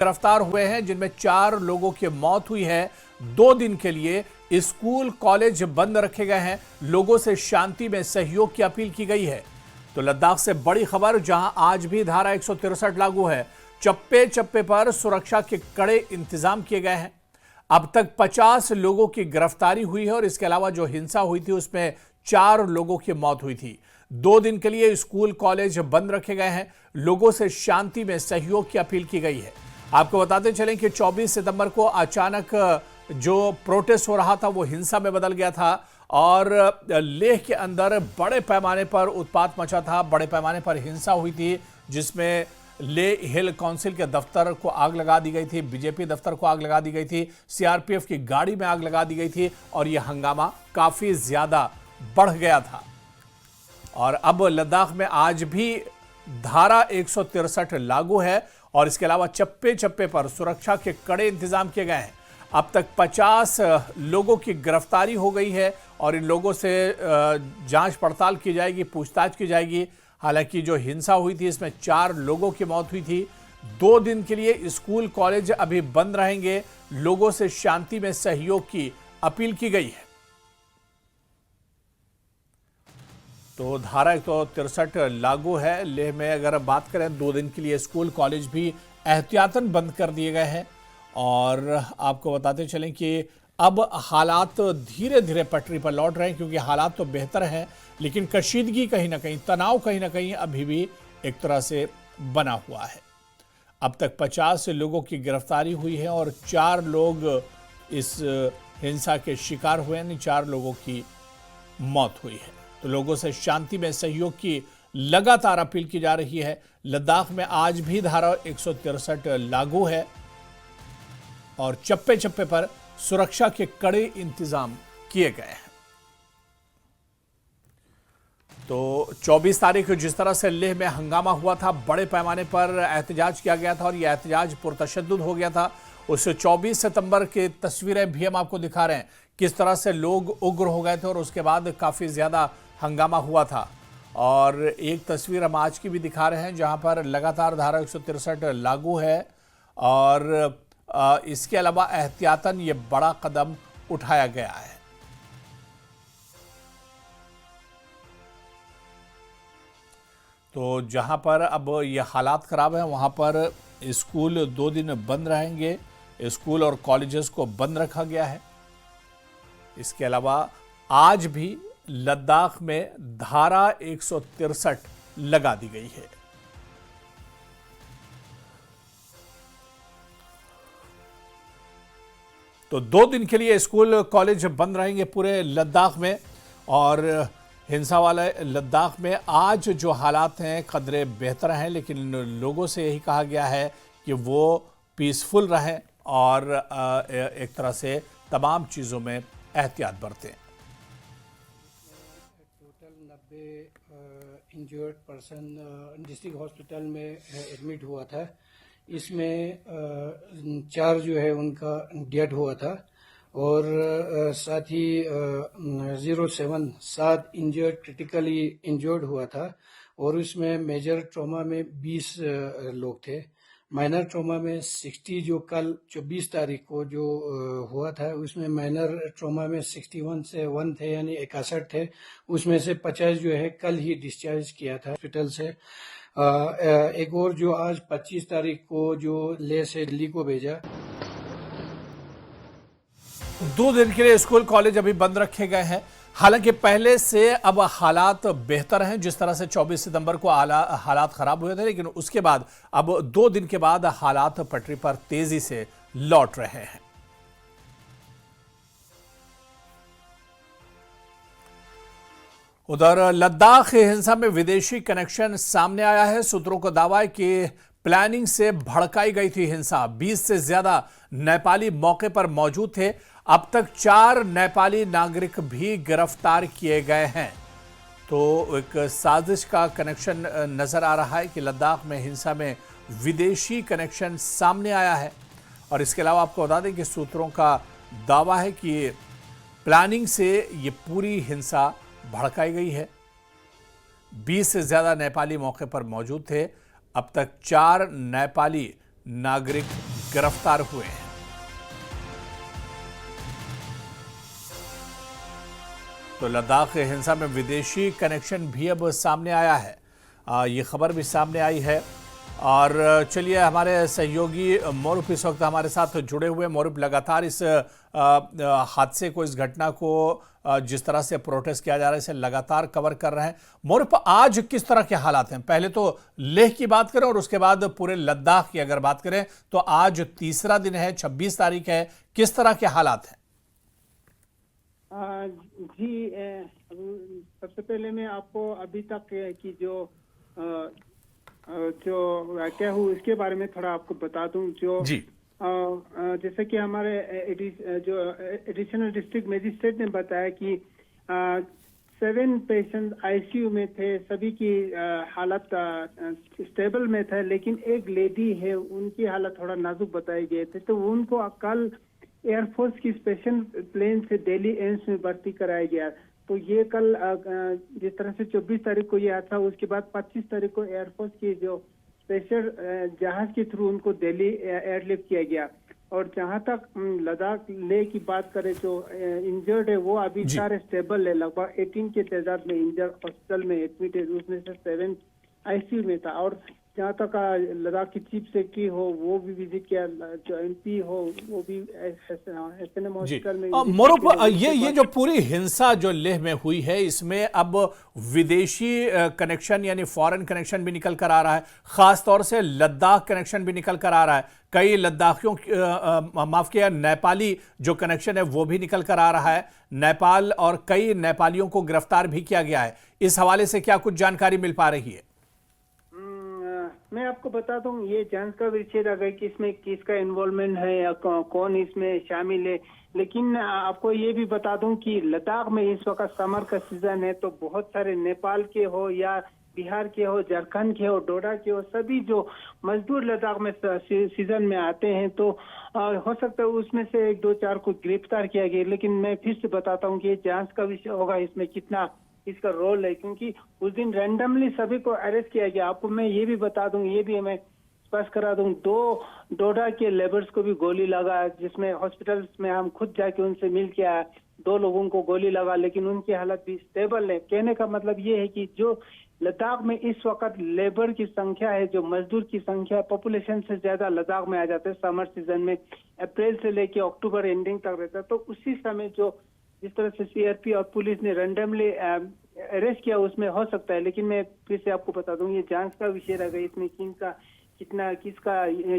गिरफ्तार हुए हैं, जिनमें 4 लोगों की मौत हुई है। 2 दिन के लिए स्कूल कॉलेज बंद रखे गए हैं। लोगों से शांति में सहयोग की अपील की गई है। तो लद्दाख से बड़ी खबर, जहां आज भी धारा 163 लागू है। चप्पे चप्पे पर सुरक्षा के कड़े इंतजाम किए गए हैं। अब तक 50 लोगों की गिरफ्तारी हुई है और इसके अलावा जो हिंसा हुई थी उसमें 4 लोगों की मौत हुई थी। 2 दिन के लिए स्कूल कॉलेज बंद रखे गए हैं। लोगों से शांति में सहयोग की अपील की गई है। आपको बताते चलें कि 24 सितंबर को अचानक जो प्रोटेस्ट हो रहा था वो हिंसा में बदल गया था और लेह के अंदर बड़े पैमाने पर उत्पात मचा था, बड़े पैमाने पर हिंसा हुई थी, जिसमें लेह हिल काउंसिल के दफ्तर को आग लगा दी गई थी, बीजेपी दफ्तर को आग लगा दी गई थी, सीआरपीएफ की गाड़ी में आग लगा दी गई थी और यह हंगामा काफी ज्यादा बढ़ गया था। और अब लद्दाख में आज भी धारा 163 लागू है और इसके अलावा चप्पे चप्पे पर सुरक्षा के कड़े इंतजाम किए गए हैं। अब तक 50 लोगों की गिरफ्तारी हो गई है और इन लोगों से जांच पड़ताल की जाएगी, पूछताछ की जाएगी। हालांकि जो हिंसा हुई थी इसमें 4 लोगों की मौत हुई थी। 2 दिन के लिए स्कूल कॉलेज अभी बंद रहेंगे। लोगों से शांति में सहयोग की अपील की गई है। तो धारा 163 लागू है। लेह में अगर बात करें 2 दिन के लिए स्कूल कॉलेज भी एहतियातन बंद कर दिए गए हैं और आपको बताते चलें कि अब हालात धीरे धीरे पटरी पर लौट रहे हैं, क्योंकि हालात तो बेहतर हैं लेकिन कशीदगी कहीं ना कहीं, तनाव कहीं ना कहीं अभी भी एक तरह से बना हुआ है। अब तक 50 लोगों की गिरफ्तारी हुई है और 4 लोग इस हिंसा के शिकार हुए हैं, 4 लोगों की मौत हुई है। तो लोगों से शांति में सहयोग की लगातार अपील की जा रही है। लद्दाख में आज भी धारा 163 लागू है और चप्पे चप्पे पर सुरक्षा के कड़े इंतजाम किए गए हैं। तो 24 तारीख जिस तरह से लेह में हंगामा हुआ था, बड़े पैमाने पर एहतजाज किया गया था और यह एहतजाज पुरतशद्दुद हो गया था। उस 24 सितंबर की तस्वीरें भी हम आपको दिखा रहे हैं, किस तरह से लोग उग्र हो गए थे और उसके बाद काफ़ी ज़्यादा हंगामा हुआ था। और एक तस्वीर हम आज की भी दिखा रहे हैं जहां पर लगातार धारा 163 लागू है और इसके अलावा एहतियातन ये बड़ा कदम उठाया गया है। तो जहां पर अब ये हालात खराब हैं वहां पर स्कूल 2 दिन बंद रहेंगे। स्कूल और कॉलेजेस को बंद रखा गया है। इसके अलावा आज भी लद्दाख में धारा 163 लगा दी गई है। तो 2 दिन के लिए स्कूल कॉलेज बंद रहेंगे पूरे लद्दाख में। और हिंसा वाले लद्दाख में आज जो हालात हैं कदरे बेहतर हैं, लेकिन लोगों से यही कहा गया है कि वो पीसफुल रहें और एक तरह से तमाम चीज़ों में एहतियात बरतें। Total 90 injured person district hospital में एडमिट हुआ था। इसमें 4 जो है उनका डेथ हुआ था और साथ ही 7 इंजर्ड क्रिटिकली इंजर्ड हुआ था और उसमें मेजर ट्रॉमा में 20 लोग थे। माइनर ट्रॉमा में 60 जो कल 24 तारीख को जो हुआ था उसमें माइनर ट्रॉमा में 61 से 1 थे, यानी 61 थे। उसमें से 50 जो है कल ही डिस्चार्ज किया था हॉस्पिटल से। एक और जो आज 25 तारीख को जो लेह से दिल्ली को भेजा। 2 दिन के लिए स्कूल कॉलेज अभी बंद रखे गए हैं। हालांकि पहले से अब हालात बेहतर हैं। जिस तरह से 24 सितंबर को हालात खराब हुए थे, लेकिन उसके बाद अब 2 दिन के बाद हालात पटरी पर तेजी से लौट रहे हैं। उधर लद्दाख हिंसा में विदेशी कनेक्शन सामने आया है। सूत्रों का दावा है कि प्लानिंग से भड़काई गई थी हिंसा। 20 से ज्यादा नेपाली मौके पर मौजूद थे। अब तक 4 नेपाली नागरिक भी गिरफ्तार किए गए हैं। तो एक साजिश का कनेक्शन नजर आ रहा है कि लद्दाख में हिंसा में विदेशी कनेक्शन सामने आया है। और इसके अलावा आपको बता दें कि सूत्रों का दावा है कि प्लानिंग से ये पूरी हिंसा भड़काई गई है। 20 से ज्यादा नेपाली मौके पर मौजूद थे। अब तक 4 नेपाली नागरिक गिरफ्तार हुए हैं। तो लद्दाख हिंसा में विदेशी कनेक्शन भी अब सामने आया है। ये खबर भी सामने आई है। और चलिए, हमारे सहयोगी मोरूफ इस वक्त हमारे साथ जुड़े हुए। मोरूफ, लगातार इस हादसे को, इस घटना को जिस तरह से प्रोटेस्ट किया जा रहा है, इसे लगातार कवर कर रहे हैं। मोरूफ, आज किस तरह के हालात हैं? पहले तो लेह की बात करें और उसके बाद पूरे लद्दाख की अगर बात करें तो आज तीसरा दिन है, 26 तारीख है। किस तरह के हालात हैं? जी, सबसे पहले मैं आपको अभी तक की जो वाकया हुआ इसके बारे में थोड़ा आपको बता दूं। जो जी, जैसे कि हमारे जो एडिशनल डिस्ट्रिक्ट मजिस्ट्रेट ने बताया कि 7 पेशेंट आईसीयू में थे, सभी की हालत स्टेबल में था, लेकिन एक लेडी है, उनकी हालत थोड़ा नाजुक बताए गए थे, तो उनको कल एयरफोर्स की स्पेशल प्लेन से दिल्ली एम्स में भर्ती कराया गया। तो ये कल जिस तरह से 24 तारीख को ये था, उसके बाद 25 तारीख को एयरफोर्स की जो स्पेशल जहाज के थ्रू उनको दिल्ली एयरलिफ्ट किया गया। और जहां तक लद्दाख लेह की बात करें, जो इंजर्ड है वो अभी सारे स्टेबल है। लगभग 18 के तादाद में इंजर्ड हॉस्पिटल में एडमिट है, उसमें से 7 आईसीयू में था। और जहाँ तक लद्दाख की चीफ सेक्रेटरी हो वो भी विजिट किया, जो एमपी हो वो भी एसएनएम हॉस्पिटल में। मोरूफ, ये जो पूरी हिंसा जो लेह में हुई है, इसमें अब विदेशी कनेक्शन यानी फॉरेन कनेक्शन भी निकल कर आ रहा है। खासतौर से लद्दाख कनेक्शन भी निकल कर आ रहा है। कई लद्दाखियों माफ किया, नेपाली जो कनेक्शन है वो भी निकल कर आ रहा है। नेपाल और कई नेपालियों को गिरफ्तार भी किया गया है। इस हवाले से क्या कुछ जानकारी मिल पा रही है? मैं आपको बता दूं, ये जांच का विषय रहा कि इसमें किसका इन्वॉल्वमेंट है या कौन इसमें शामिल है। लेकिन आपको ये भी बता दूं कि लद्दाख में इस वक्त समर का सीजन है, तो बहुत सारे नेपाल के हो या बिहार के हो, झारखंड के हो, डोडा के हो, सभी जो मजदूर लद्दाख में सीजन में आते हैं, तो हो सकता है उसमें से 1, 2, 4 को गिरफ्तार किया गया। लेकिन मैं फिर से बताता हूँ कि ये जांच का विषय होगा, इसमें कितना इसका रोल है, क्योंकि उस दिन रैंडमली सभी को अरेस्ट किया गया। आपको मैं ये भी बता दूं, ये भी मैं स्पष्ट करा दूं, 2 डोडा के लेबर्स को भी गोली लगा, जिसमें हॉस्पिटल्स में हम खुद जाके उनसे मिल के आए। 2 लोगों को गोली लगा, लेकिन उनकी हालत भी स्टेबल है। कहने का मतलब ये है कि जो लद्दाख में इस वक्त लेबर की संख्या है, जो मजदूर की संख्या पॉपुलेशन से ज्यादा लद्दाख में आ जाते हैं समर सीजन में, अप्रैल से लेके अक्टूबर एंडिंग तक रहता है। तो उसी समय जो जिस तरह से सीआरपी और पुलिस ने रैंडमली अरेस्ट किया, उसमें हो सकता है। लेकिन मैं फिर से आपको बता दूं, ये जांच का विषय रहेगा। इसमें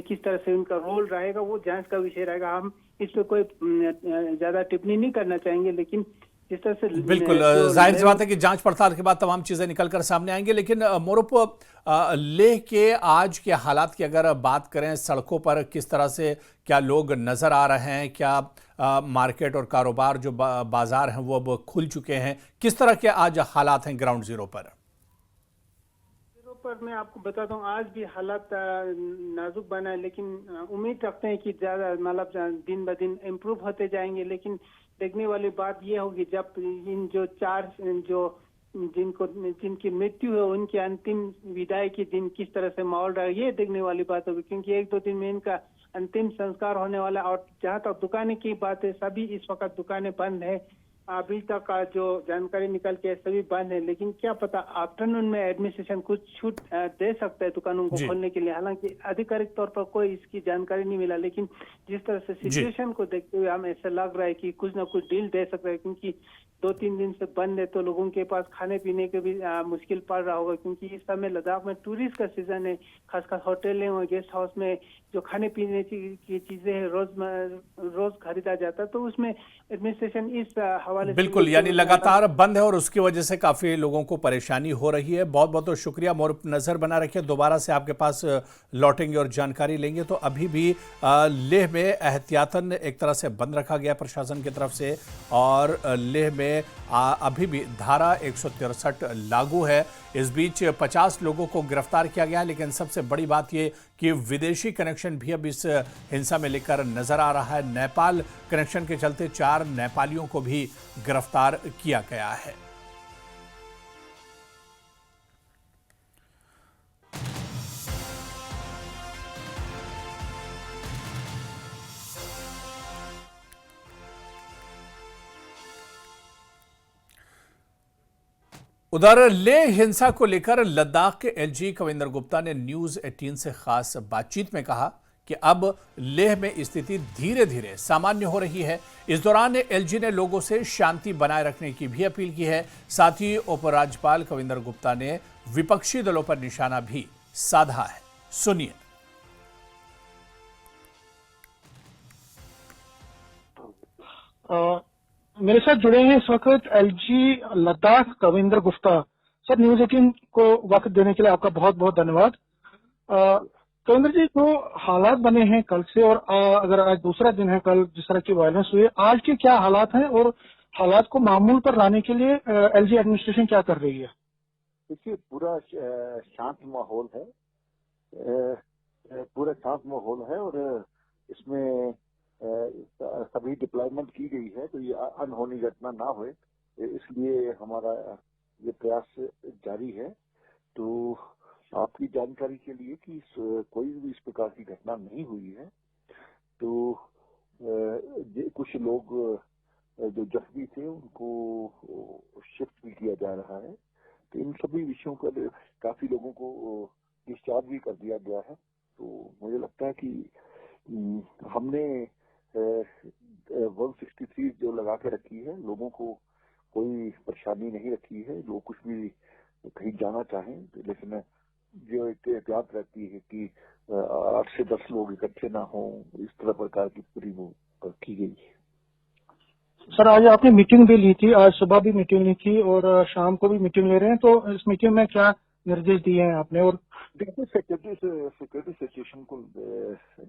किस तरह से उनका रोल रहेगा, वो जांच का विषय रहेगा। हम इस पे कोई ज्यादा टिप्पणी नहीं करना चाहेंगे। लेकिन जिस तरह से बिल्कुल जाहिर सी बात है कि जांच पड़ताल के बाद तमाम चीजें निकल कर सामने आएंगी। लेकिन मोरूफ, लेह के आज के हालात की अगर बात करें, सड़कों पर किस तरह से क्या लोग नजर आ रहे हैं? क्या मार्केट और कारोबार जो बाजार हैं वो अब खुल चुके हैं? किस तरह के आज हालात हैं ग्राउंड जीरो पर? मैं आपको बताता हूँ, आज भी हालात नाजुक बना है, लेकिन उम्मीद रखते हैं कि ज्यादा मतलब दिन ब दिन इम्प्रूव होते जाएंगे। लेकिन देखने वाली बात यह होगी, जब इन जो 4 जिनकी मृत्यु है, उनकी अंतिम विदाई के दिन किस तरह से माहौल रहा, ये देखने वाली बात होगी। क्योंकि 1-2 दिन में इनका अंतिम संस्कार होने वाला। और जहाँ तक दुकानें की बात है, सभी इस वक्त दुकानें बंद है। अभी तक का जो जानकारी निकल के सभी बंद है। लेकिन क्या पता आफ्टरनून में एडमिनिस्ट्रेशन कुछ छूट दे सकता है दुकानों को खोलने के लिए। हालांकि आधिकारिक तौर पर कोई इसकी जानकारी नहीं मिला, लेकिन जिस तरह से सिचुएशन को देखते हुए हमें ऐसा लग रहा है कि कुछ ना कुछ डील दे सकता है। क्योंकि 2-3 दिन से बंद है, तो लोगों के पास खाने पीने के भी मुश्किल पड़ रहा होगा। क्योंकि इस समय लद्दाख में टूरिस्ट का सीजन है, खासकर होटलें और गेस्ट हाउस में जो खाने पीने की चीजें हैं रोज खरीदा जाता है, तो उसमें एडमिनिस्ट्रेशन इस हवाले बिल्कुल, यानी लगातार बंद है और उसकी वजह से काफी लोगों को परेशानी हो रही है। बहुत बहुत शुक्रिया मोरूफ, नजर बना रखिए, दोबारा से आपके पास लौटेंगे और जानकारी लेंगे। तो अभी भी लेह में एहतियातन एक तरह से बंद रखा गया प्रशासन की तरफ से, और लेह में अभी भी धारा 163 लागू है। इस बीच 50 लोगों को गिरफ्तार किया गया, लेकिन सबसे बड़ी बात यह कि विदेशी कनेक्शन भी अब इस हिंसा में लेकर नजर आ रहा है। नेपाल कनेक्शन के चलते 4 नेपालियों को भी गिरफ्तार किया गया है। उधर लेह हिंसा को लेकर लद्दाख के एलजी कविंदर गुप्ता ने न्यूज 18 से खास बातचीत में कहा कि अब लेह में स्थिति धीरे धीरे सामान्य हो रही है। इस दौरान एलजी ने लोगों से शांति बनाए रखने की भी अपील की है। साथ ही उपराज्यपाल कविंदर गुप्ता ने विपक्षी दलों पर निशाना भी साधा है। सुनिए। मेरे साथ जुड़े हैं इस वक्त LG Ladakh Kavinder Gupta. Sir, news 18 को वक्त देने के लिए आपका बहुत बहुत धन्यवाद। कविंदर जी, जो हालात बने हैं कल से और अगर आज दूसरा दिन है, कल जिस तरह की वायलेंस हुई है, आज के क्या हालात हैं और हालात को मामूल पर लाने के लिए एलजी एडमिनिस्ट्रेशन क्या कर रही है? देखिए, पूरा शांत माहौल है, पूरा शांत माहौल है और इसमें सभी डिप्लॉयमेंट की गई है, तो ये अनहोनी घटना ना होए, इसलिए हमारा ये प्रयास जारी है। तो आपकी जानकारी के लिए कि कोई भी इस प्रकार की घटना नहीं हुई है। तो कुछ लोग जो जख्मी थे उनको शिफ्ट भी किया जा रहा है। तो इन सभी विषयों पर काफी लोगों को डिस्चार्ज भी कर दिया गया है। तो मुझे लगता है कि हमने 163 जो लगा के रखी है, लोगों को कोई परेशानी नहीं रखी है। लोग कुछ भी कहीं जाना चाहें, लेकिन जो एक एहतियात रहती है कि 8 से 10 लोग इकट्ठे ना हो, इस तरह प्रकार की पूरी वो की गई है। सर, आज आपने मीटिंग भी ली थी, आज सुबह भी मीटिंग ली थी और शाम को भी मीटिंग ले रहे हैं, तो इस मीटिंग में क्या निर्देश दिए हैं आपने? और देखिए, सिक्योरिटी सिचुएशन को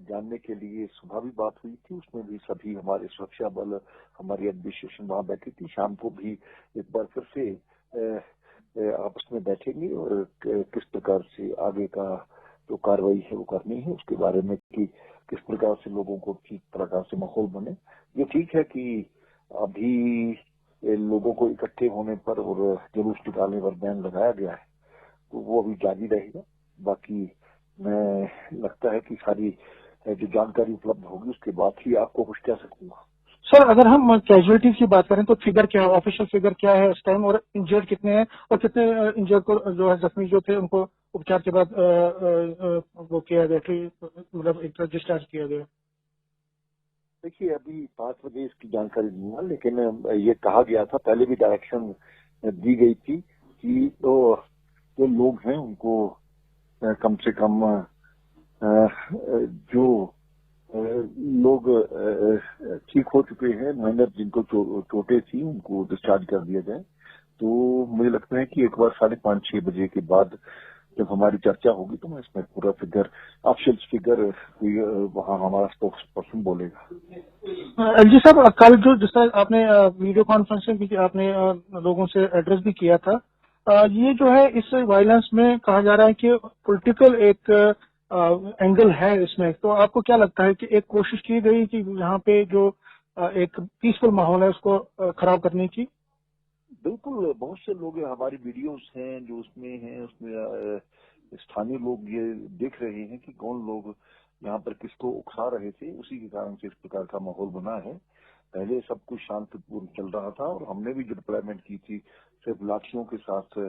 जानने के लिए सुबह भी बात हुई थी, उसमें भी सभी हमारे सुरक्षा बल, हमारी एडमिनिस्ट्रेशन वहां बैठी थी। शाम को भी एक बार फिर से आपस में बैठेंगे और किस प्रकार से आगे का जो कार्रवाई है वो करनी है, उसके बारे में कि किस प्रकार से लोगों को ठीक प्रकार से माहौल बने। ये ठीक है कि अभी लोगों को इकट्ठे होने पर और जुलूस निकालने पर बैन लगाया गया है, तो वो अभी जारी रहेगा। बाकी मैं लगता है कि सारी जो जानकारी उपलब्ध होगी उसके बाद ही आपको कुछ कह सकूंगा। सर, अगर हम कैजुअलिटीज की बात करें तो फिगर क्या है, ऑफिशियल फिगर क्या है इस टाइम, और इंजर्ड कितने हैं और कितने इंजर्ड को जो है जख्मी जो थे उनको उपचार के बाद वो किया गया, मतलब एक डिस्चार्ज किया गया? देखिए, अभी 5 बजे इसकी जानकारी नहीं है, लेकिन ये कहा गया था, पहले भी डायरेक्शन दी गई थी कि तो जो लोग हैं उनको कम से कम जो लोग ठीक हो चुके हैं, माइनर जिनको चोटें थी, उनको डिस्चार्ज कर दिया जाए। तो मुझे लगता है कि एक बार 5:30-6 बजे के बाद जब हमारी चर्चा होगी तो मैं इसमें पूरा फिगर, ऑफिशियल फिगर वहाँ हमारा स्पोक्स पर्सन बोलेगा। एलजी साहब, कल जो जिस तरह आपने वीडियो कॉन्फ्रेंसिंग भी आपने लोगों से एड्रेस भी किया था, ये जो है इस वायलेंस में कहा जा रहा है कि पॉलिटिकल एक एंगल है इसमें, तो आपको क्या लगता है कि एक कोशिश की गई कि यहाँ पे जो एक पीसफुल माहौल है उसको खराब करने की? बिल्कुल, बहुत से लोग, हमारी वीडियोस हैं जो उसमें हैं, उसमें स्थानीय लोग ये देख रहे हैं कि कौन लोग यहाँ पर किसको उकसा रहे थे, उसी के कारण से इस प्रकार का माहौल बना है। पहले सब कुछ शांतिपूर्ण चल रहा था और हमने भी जो डिप्लॉयमेंट की थी, सिर्फ लाठियों के साथ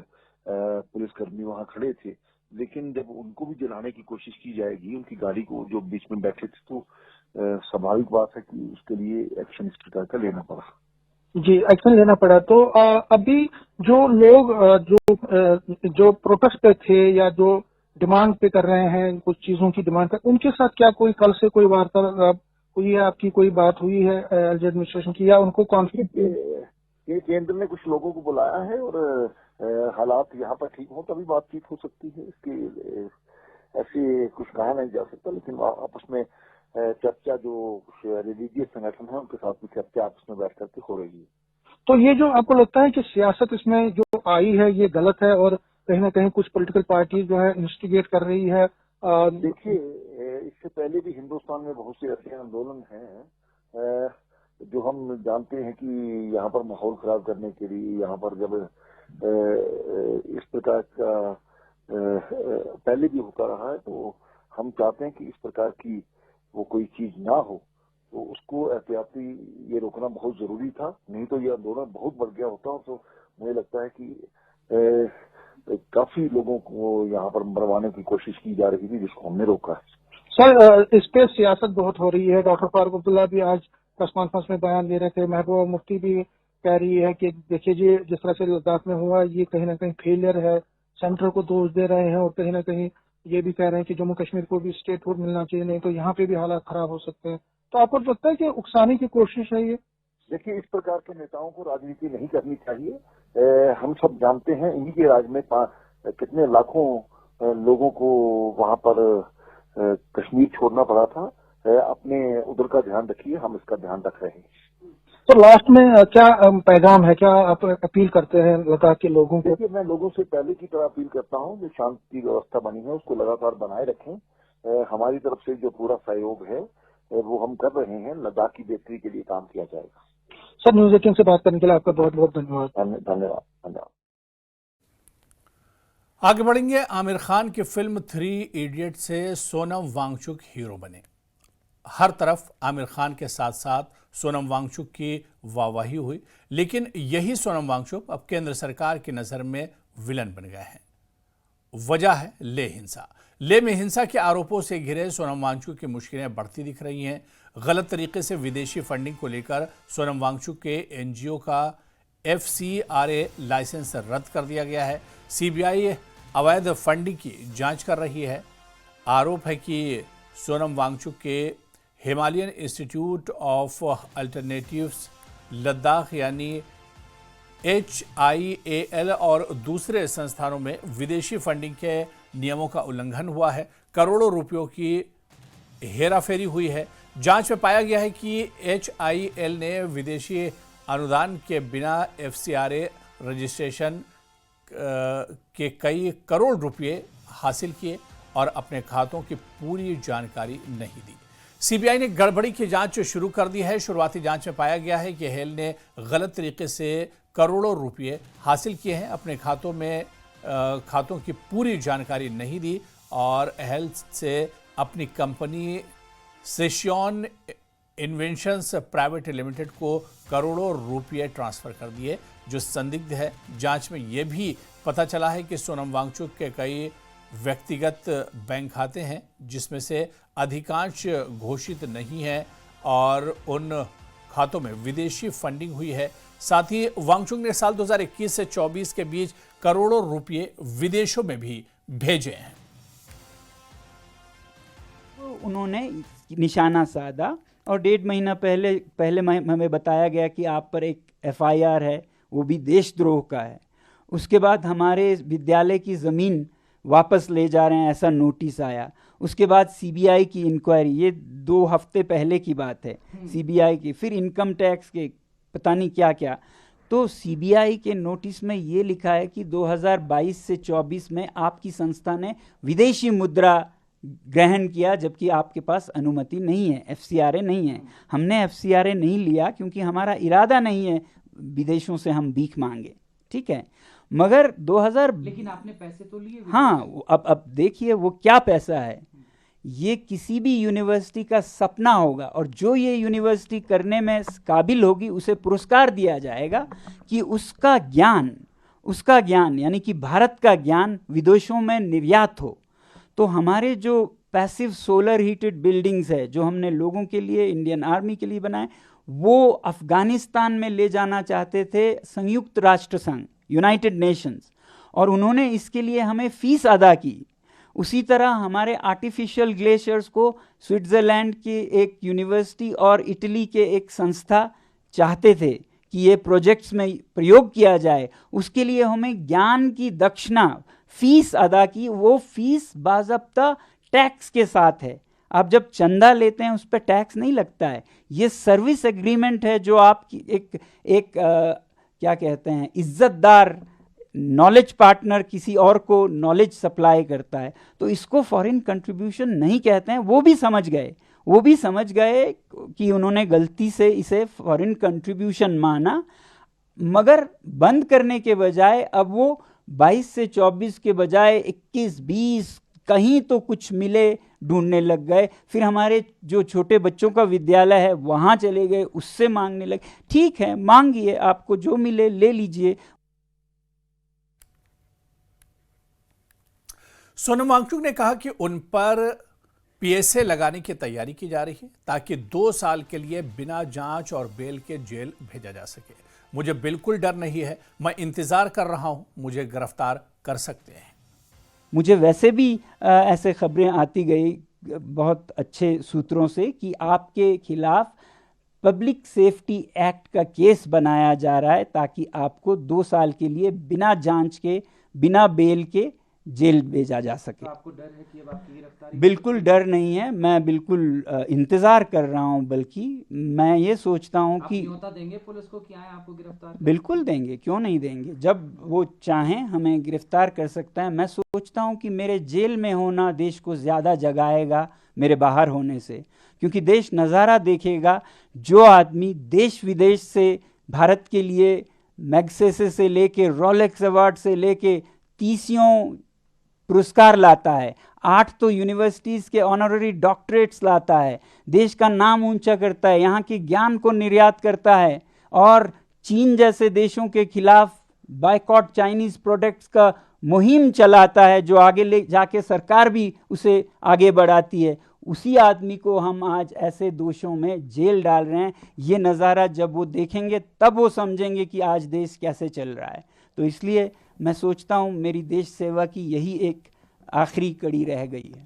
पुलिसकर्मी वहां खड़े थे, लेकिन जब उनको भी जलाने की कोशिश की जाएगी, उनकी गाड़ी को जो बीच में बैठे थे, तो स्वाभाविक बात है कि उसके लिए एक्शन इस प्रकार का लेना पड़ा। जी, एक्शन लेना पड़ा। तो अभी जो लोग जो प्रोटेस्ट पे थे या जो डिमांड पे कर रहे हैं, कुछ चीजों की डिमांड कर, उनके साथ क्या कोई कल से कोई वार्तालाप हुई है, आपकी कोई बात हुई है एलजी एडमिनिस्ट्रेशन की, या उनको कॉन्फ्लिक्ट? ये केंद्र ने कुछ लोगों को बुलाया है और हालात यहाँ पर ठीक हो तभी बातचीत हो सकती है। इसकी ऐसे कुछ कहा नहीं जा सकता, लेकिन आपस में चर्चा, जो रिलीजियस संगठन है उनके साथ में चर्चा आपस में बैठ करके हो रही है। तो ये जो आपको लगता है कि सियासत इसमें जो आई है ये गलत है और कहीं ना कहीं कुछ पॉलिटिकल पार्टी जो है इंस्टिगेट कर रही है? देखिए, इससे पहले भी हिंदुस्तान में बहुत से ऐसे आंदोलन हैं जो हम जानते हैं कि यहाँ पर माहौल खराब करने के लिए, यहाँ पर जब इस प्रकार का पहले भी होता रहा है, तो हम चाहते हैं कि इस प्रकार की वो कोई चीज ना हो, तो उसको एहतियाती ये रोकना बहुत जरूरी था, नहीं तो ये आंदोलन बहुत बढ़ गया होता। तो मुझे लगता है कि काफी लोगों को यहाँ पर मरवाने की कोशिश की जा रही थी, जिसको हमने रोका है। सर, इस पे सियासत बहुत हो रही है। डॉक्टर फारूक अब्दुल्ला भी आज प्रेस कॉन्फ्रेंस में बयान दे रहे थे। महबूबा मुफ्ती भी कह रही है कि देखिए जी, जिस तरह से लद्दाख में हुआ, ये कहीं ना कहीं फेलियर है, सेंटर को दोष दे रहे हैं, और कहीं ना कहीं ये भी कह रहे हैं कि जम्मू कश्मीर को भी स्टेटहुड मिलना चाहिए, नहीं तो यहाँ पे भी हालात खराब हो सकते हैं। तो आपको लगता है कि उकसाने की कोशिश है ये? देखिए, इस प्रकार के नेताओं को राजनीति नहीं करनी चाहिए। हम सब जानते हैं इन्हीं के राज में कितने लाखों लोगों को वहां पर कश्मीर छोड़ना पड़ा था। अपने उधर का ध्यान रखिए, हम इसका ध्यान रख रहे हैं। तो लास्ट में क्या पैगाम है, क्या आप अपील करते हैं लद्दाख के लोगों को? देखिए, मैं लोगों से पहले की तरह अपील करता हूं, जो शांति व्यवस्था बनी है उसको लगातार बनाए रखें। हमारी तरफ से जो पूरा सहयोग है वो हम कर रहे हैं। लद्दाख की बेहतरी के लिए काम किया जाएगा। सर, न्यूज़ 18 से बात करने के लिए आपका बहुत बहुत धन्यवाद। धन्यवाद। आगे बढ़ेंगे। आमिर खान की फिल्म 3 इडियट से सोनम वांगचुक हीरो बने। हर तरफ आमिर खान के साथ साथ सोनम वांगचुक की वाहवाही हुई, लेकिन यही सोनम वांगचुक अब केंद्र सरकार की नज़र में विलन बन गए हैं। वजह है लेह हिंसा। लेह में हिंसा के आरोपों से घिरे सोनम वांगचुक की मुश्किलें बढ़ती दिख रही हैं। गलत तरीके से विदेशी फंडिंग को लेकर सोनम वांगचुक के एनजीओ का FCRA लाइसेंस रद्द कर दिया गया है। CBI अवैध फंडिंग की जांच कर रही है। आरोप है कि सोनम वांगचुक के Himalayan institute of alternatives Ladakh यानी HIAL और दूसरे संस्थानों में विदेशी फंडिंग के नियमों का उल्लंघन हुआ है। करोड़ों रुपयों की हेराफेरी हुई है। जांच में पाया गया है कि HIAL ने विदेशी अनुदान के बिना FCRA रजिस्ट्रेशन के कई करोड़ रुपए हासिल किए और अपने खातों की पूरी जानकारी नहीं दी। CBI ने गड़बड़ी की जांच शुरू कर दी है। शुरुआती जांच में पाया गया है कि हेल ने गलत तरीके से करोड़ों रुपए हासिल किए हैं, अपने खातों की पूरी जानकारी नहीं दी और हेल्थ से अपनी कंपनी सेशियन इन्वेंशंस प्राइवेट लिमिटेड को करोड़ों रुपये ट्रांसफर कर दिए, जो संदिग्ध है। जांच में यह भी पता चला है कि सोनम वांगचुक के कई व्यक्तिगत बैंक खाते हैं, जिसमें से अधिकांश घोषित नहीं है और उन खातों में विदेशी फंडिंग हुई है। साथ ही वांगचुक ने साल 2021 से 24 के बीच करोड़ों रुपये विदेशों में भी भेजे हैं। उन्होंने निशाना साधा और 1.5 महीना पहले हमें बताया गया कि आप पर एक FIR है, वो भी देशद्रोह का है। उसके बाद हमारे विद्यालय की ज़मीन वापस ले जा रहे हैं, ऐसा नोटिस आया। उसके बाद CBI की इंक्वायरी, ये 2 हफ्ते पहले की बात है, CBI की, फिर इनकम टैक्स के पता नहीं क्या क्या। तो CBI के नोटिस में ये लिखा है कि 2022 से 24 में आपकी संस्था ने विदेशी मुद्रा ग्रहण किया, जबकि आपके पास अनुमति नहीं है, FCRA नहीं है। हमने FCRA नहीं लिया क्योंकि हमारा इरादा नहीं है विदेशों से हम भीख मांगे, ठीक है। मगर 2000 लेकिन आपने पैसे तो लिए। हाँ, अब देखिए वो क्या पैसा है। ये किसी भी यूनिवर्सिटी का सपना होगा और जो ये यूनिवर्सिटी करने में काबिल होगी उसे पुरस्कार दिया जाएगा कि उसका ज्ञान यानी कि भारत का ज्ञान विदेशों में निर्यात हो। तो हमारे जो पैसिव सोलर हीटेड बिल्डिंग्स है जो हमने लोगों के लिए, इंडियन आर्मी के लिए बनाए, वो अफगानिस्तान में ले जाना चाहते थे संयुक्त राष्ट्र संघ, यूनाइटेड नेशंस, और उन्होंने इसके लिए हमें फीस अदा की। उसी तरह हमारे आर्टिफिशियल ग्लेशियर्स को स्विट्ज़रलैंड की एक यूनिवर्सिटी और इटली के एक संस्था चाहते थे कि ये प्रोजेक्ट्स में प्रयोग किया जाए। उसके लिए हमें ज्ञान की दक्षिणा फीस अदा की। वो फीस बाज़ाब्ता टैक्स के साथ है। आप जब चंदा लेते हैं उस पर टैक्स नहीं लगता है। ये सर्विस एग्रीमेंट है जो आपकी एक क्या कहते हैं, इज्जतदार नॉलेज पार्टनर किसी और को नॉलेज सप्लाई करता है। तो इसको फॉरेन कंट्रीब्यूशन नहीं कहते हैं। वो भी समझ गए कि उन्होंने गलती से इसे फॉरेन कंट्रीब्यूशन माना, मगर बंद करने के बजाय अब वो 22 से 24 के बजाय 21-20 कहीं तो कुछ मिले ढूंढने लग गए। फिर हमारे जो छोटे बच्चों का विद्यालय है वहाँ चले गए, उससे मांगने लगे। ठीक है, मांगिए, आपको जो मिले ले लीजिए। सोनम वांगचुक ने कहा कि उन पर पीएसए लगाने की तैयारी की जा रही है ताकि 2 साल के लिए बिना जांच और बेल के जेल भेजा जा सके। मुझे बिल्कुल डर नहीं है, मैं इंतजार कर रहा हूं, मुझे गिरफ्तार कर सकते हैं। मुझे वैसे भी ऐसे खबरें आती गई बहुत अच्छे सूत्रों से कि आपके खिलाफ पब्लिक सेफ्टी एक्ट का केस बनाया जा रहा है ताकि आपको 2 साल के लिए बिना जांच के, बिना बेल के जेल भेजा जा सके। तो आपको डर है कि अब आपकी गिरफ्तारी? बिल्कुल डर नहीं है, मैं बिल्कुल इंतज़ार कर रहा हूं। बल्कि मैं ये सोचता हूं कि न्योता देंगे पुलिस को कि आए आपको गिरफ्तार? बिल्कुल देंगे, क्यों नहीं देंगे। जब वो चाहें हमें गिरफ्तार कर सकता है। मैं सोचता हूं कि मेरे जेल में होना देश को ज़्यादा जगाएगा मेरे बाहर होने से, क्योंकि देश नज़ारा देखेगा। जो आदमी देश विदेश से भारत के लिए मैग्सेसे से लेके रोलेक्स अवार्ड से लेके 30 पुरस्कार लाता है, 8 तो यूनिवर्सिटीज़ के ऑनररी डॉक्टरेट्स लाता है, देश का नाम ऊंचा करता है, यहाँ के ज्ञान को निर्यात करता है और चीन जैसे देशों के खिलाफ बायकॉट चाइनीज़ प्रोडक्ट्स का मुहिम चलाता है, जो आगे ले जाके सरकार भी उसे आगे बढ़ाती है। उसी आदमी को हम आज ऐसे दोषों में जेल डाल रहे हैं। ये नज़ारा जब वो देखेंगे तब वो समझेंगे कि आज देश कैसे चल रहा है। तो इसलिए मैं सोचता हूँ मेरी देश सेवा की यही एक आखिरी कड़ी रह गई है।